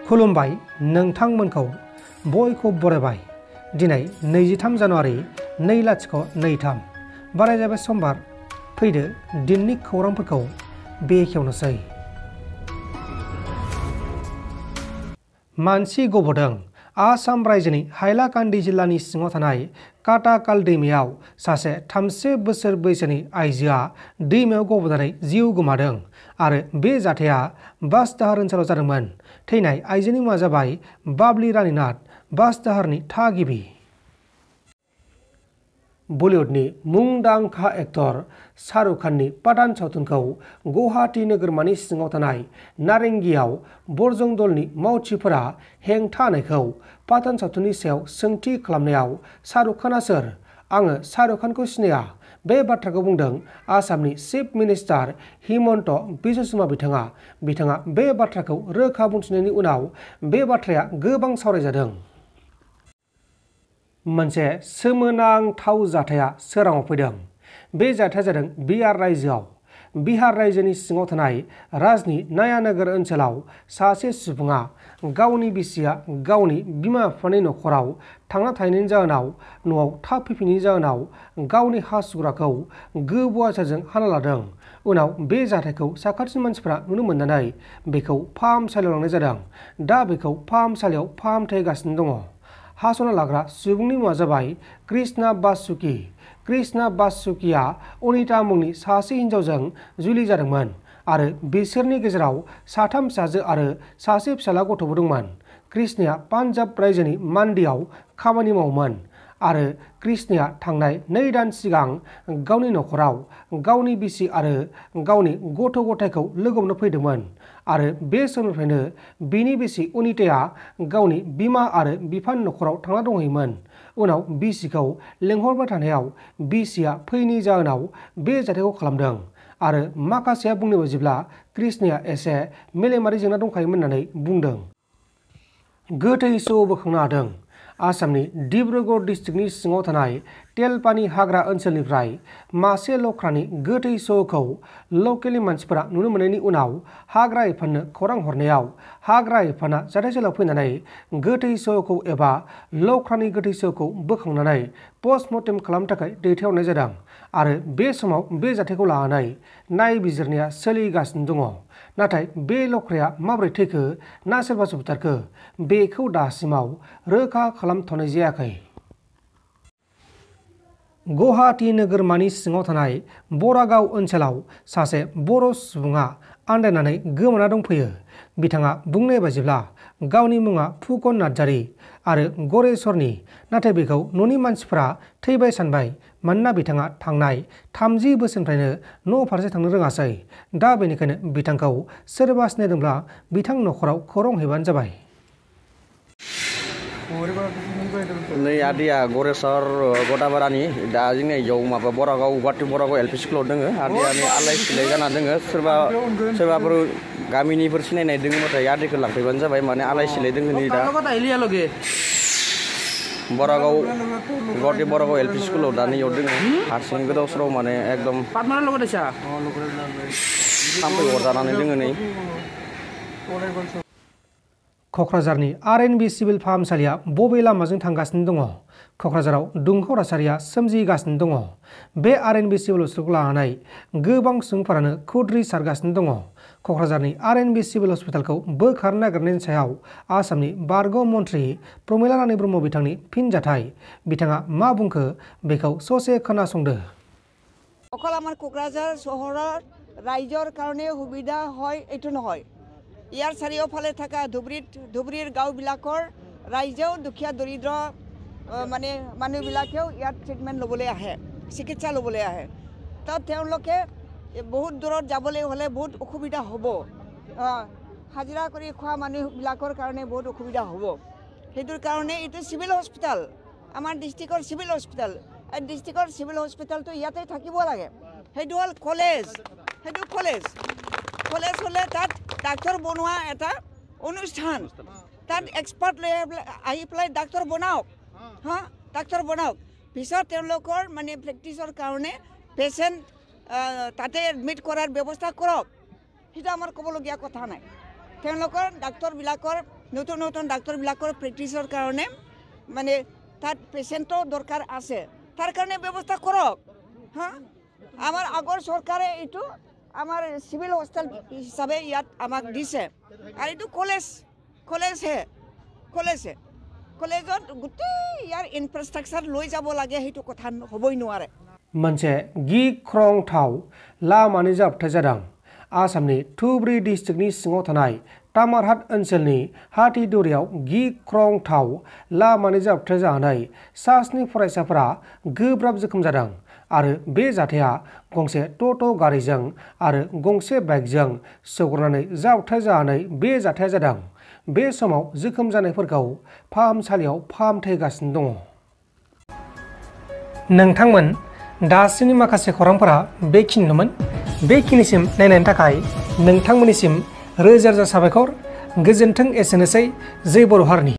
खुलुमबाय नोंथांमोनखौ बयखौ बरायबाय। दिनै 23 जानुवारि 2023 बाराय जाबाय समबार। फैदो दिननि खौरांफोरखौ बेखेवनोसै। मानसि गबोदों। आसाम रायजोनि हाइलाकान्दि जिल्लानि सिङाव थानाय काटाकाल दैमायाव सासे 33 बोसोर बैसोनि आइजोआ दैमायाव गबोनानै जिउ गोमादों आरो बे जाथाया बासदाहार ओनसोलाव जादोंमोन। थैनाय आइजोनि मुङा जाबाय बाबली रानी नाथ, बासदाहारनि थागिबि। बलिउडनि मुंदांखा एक्टर शाहरुख खाननि पाठान सावथुनखौ गुवाहाटी नोगोरमानि सिङाव थानाय नारेंगीआव बरजों दलनि मावथिफोरा हेंथा होनायखौ पाठान सावथुननि सायाव सोंथि खालामनायाव शाहरुख खानआ सोर? आङो शाहरुख खानखौ सिनाया। बे बाथ्राखौ बुंदों आसामनि चिफ मिनिस्टार हिमन्त बिश्व शर्मा बिथाङा बे बाथ्राखौ रोखा बुंथिनायनि उनाव बे बाथ्राया गोबां सावरायजादों। मोनसे सोमोनांथाव जाथाया सोराङाव फैदों। बे जाथाया जादों बिहार रायजोआव। बिहार रायजोनि सिङाव थानाय राजनि नायानगर ओनसोलाव सासे सुबुङा गावनि बिसिया गावनि बिमा बिफानि न'खराव थांना थाहैनायनि जाहोनाव न'आव थाब फैफिनैनि जाहोनाव गावनि हासुग्राखौ गोबौआजों हाना लादों। उनाव बे जाथायखौ साखाथिनि मानसिफ्रा नुनो मोननानै बेखौ फाहामसालियाव लांनाय जादों। दा बेखौ फाहामसालियाव फाहामथाय होगासिनो दङ। हास'ना लाग्रा सुबुंनि मुङा जाबाय कृष्णा बासुकी। कृष्णा बासुकीया अनिता मुंनि सासे हिन्जावजों जुलि जादोंमोन आरो बिसोरनि गेजेराव 3 फिसाजो आरो सासे फिसाला गथ'बो दंमोन। कृष्णाया पान्जाब रायजोनि मान्डीआव खामानि मावोमोन आरो कृष्णाया थांनाय 2 दान सिगां गावनि न'खराव गावनि बिसि आरो गावनि गथ' गथायखौ लोगो हमनो फैदोंमोन आरो बे समनिफ्रायनो बिनि बिसि अनिताया गावनि बिमा आरो बिफानि न'खराव थांना दंहैयोमोन। उनाव बिसिखौ लेंहरबाय थानायाव बिसिया फैयैनि जाहोनाव बे जाथायखौ खालामदों आरो माखासेया बुंनाय बायदिब्ला कृष्णाया एसे मेलेमारि जेंना दंखायोमोन होननानै बुंदों। गोथै सह बोखांनो हादों। आसामनि डिब्रुगड़ डिस्ट्रिक्टनि सिङाव थानाय तेलपानी हाग्रा ओनसोलनिफ्राय मासे लख्रानि गोथै सहखौ लकेलनि मानसिफोरा नुनो मोननायनि उनाव हाग्रा बिफाननो खौरां हरनायाव हाग्रा बिफाना जाथायसालियाव फैनानै गोथै सहखौ एबा लख्रानि गोथै सहखौ बोखांनानै पस्टमर्टेम खालामनो थाखाय दैथायहरनाय जादों आरो बे समाव बे जाथायखौ लानानै नायबिजिरनाया सोलिगासिनो दङ। नाथाय बे लख्राया माबोरै थैखो ना सोरबासो बुथारखो बेखौ दासिमाव रोखा खालामथ'नाय जायाखै। गुवाहाटी नोगोरमानि सिङाव थानाय बरागाव ओनसोलाव सासे बर' सुबुङा आन्दायनानै गोमाना दंफैयो। बिथाङा बुंनाय बायदिब्ला गावनि मुङा फुकन नार्जारी आरो गरेस्वरनि, नाथाय बेखौ न'नि मानसिफोरा थैबाय सानबाय मानोना बिथाङा थांनाय 30 बोसोरनिफ्रायनो न' फारसे थांनो रोङासै। दा बेनिखायनो बिथांखौ सोरबा सिनायदोंब्ला बिथां न'खराव खौरां हैबानो जाबाय। नै आदैया गरेस्वर गदाबारानि दा जोंनि इयाव माबा बरागाव गुवाहाटी बरागाव एल पि स्कुलाव दोङो। आदैया नै आलाय सिलाय जाना दोङो। सोरबाफोर गामिनिफोर सिनायनाय दोङोबाथाय आदैखौ लांफैबानो जाबाय। माने आलाय सिलाय दोङो नै दा बरागाव गुवाहाटी बरागाव एल पि स्कुलाव दा नैयाव दोङो। हारसिं गोदाव सोराव माने एकदम थाम्फै अरजानानै दोङो नै। क'क्राझारनि RNB सिभिल फाहामसालिया बबे लामाजों थांगासिनो दङ? क'क्राझाराव दुंहाव थासारिया सोमजिगासिनो दङ। बे RNB सिभिल हस्पिटालखौ लानानै गोबां सुबुंफोरानो खुद्रि सारगासिनो दङ। क'क्राझारनि RNB सिभिल हस्पिटालखौ बोखारनो नागिरनायनि सायाव आसामनि बारग' मन्थ्रि प्रमिला रानी ब्रह्म बिथांनि फिनजाथाय। बिथाङा मा बुंखो बेखौ ससे खोनासंदो। অকল আমাৰ কোকৰাঝাৰ চহৰৰ ৰাইজৰ কাৰণে সুবিধা হয় এইটো নহয়। ইয়াৰ চাৰিওফালে থকা ধুবুৰীৰ গাঁওবিলাকৰ ৰাইজেও দুখীয়া দৰিদ্ৰ মানে মানুহবিলাকেও ইয়াত ট্ৰিটমেণ্ট ল'বলৈ আহে, চিকিৎসা ল'বলৈ আহে। তাত তেওঁলোকে বহুত দূৰত যাবলৈ হ'লে বহুত অসুবিধা হ'ব। হাজিৰা কৰি খোৱা মানুহবিলাকৰ কাৰণে বহুত অসুবিধা হ'ব। সেইটোৰ কাৰণে এইটো চিভিল হস্পিটেল, আমাৰ ডিষ্ট্ৰিক্টৰ চিভিল হস্পিটেল। এই ডিষ্ট্ৰিক্টৰ চিভিল হস্পিটেলটো ইয়াতে থাকিব লাগে। সেইটো হ'ল কলেজ, সেইটো কলেজ হ'লে তাত ডাক্তৰ বনোৱা এটা অনুষ্ঠান। তাত এক্সপাৰ্ট লৈ আহি পেলাই ডাক্তৰ বনাওক, ডাক্তৰ বনাওক। পিছত তেওঁলোকৰ মানে প্ৰেক্টিচৰ কাৰণে পেচেণ্ট তাতে এডমিট কৰাৰ ব্যৱস্থা কৰক। সেইটো আমাৰ ক'বলগীয়া কথা নাই। তেওঁলোকৰ ডাক্তৰবিলাকৰ নতুন নতুন ডাক্তারবিলাকৰ প্ৰেক্টিছৰ কাৰণে মানে তাত পেচেণ্টৰ দৰকাৰ আছে তাৰ কাৰণে ব্যৱস্থা কৰক হা আমাৰ আগৰ চৰকাৰে এইটো আমাৰ সিভিল হস্পিটেল হিচাপে ইয়াত আমাক দিছে আৰু এইটো কলেজত গোটেই ইয়াৰ ইনফ্ৰাষ্ট্ৰাকচাৰ লৈ যাব লাগে সেইটো কথা হ'বই নোৱাৰে मोनसे गिख्रंथाव लामानि जाब्रबथाय जादों आसामनि धुबुरी डिस्ट्रिक्टनि सिङाव थानाय तामारहाट ओनसोलनि हाथिदुरियाव गिख्रंथाव लामानि जाब्रबथाय जानानै सा 7 फरायसाफोरा गोब्राब जोखोम जादों आरो बे जाथाया गंसे ट'ट' गारिजों आरो गंसे बाइकजों सौग्रावनानै जाब्रबथाय जानानै बे जाथाया जादों बे समाव जोखोम जानायफोरखौ फाहामसालियाव फाहामथाय होगासिनो दङ नोंथांमोन दासिमनि माखासे खौरांफोरा बेखिनिनोमोन बेखिनिसिम नायनायनि थाखाय नोंथांमोननिसिम रोजा रोजा साबायखर गोजोन्थों एसेनोसै जै बर' हारिनि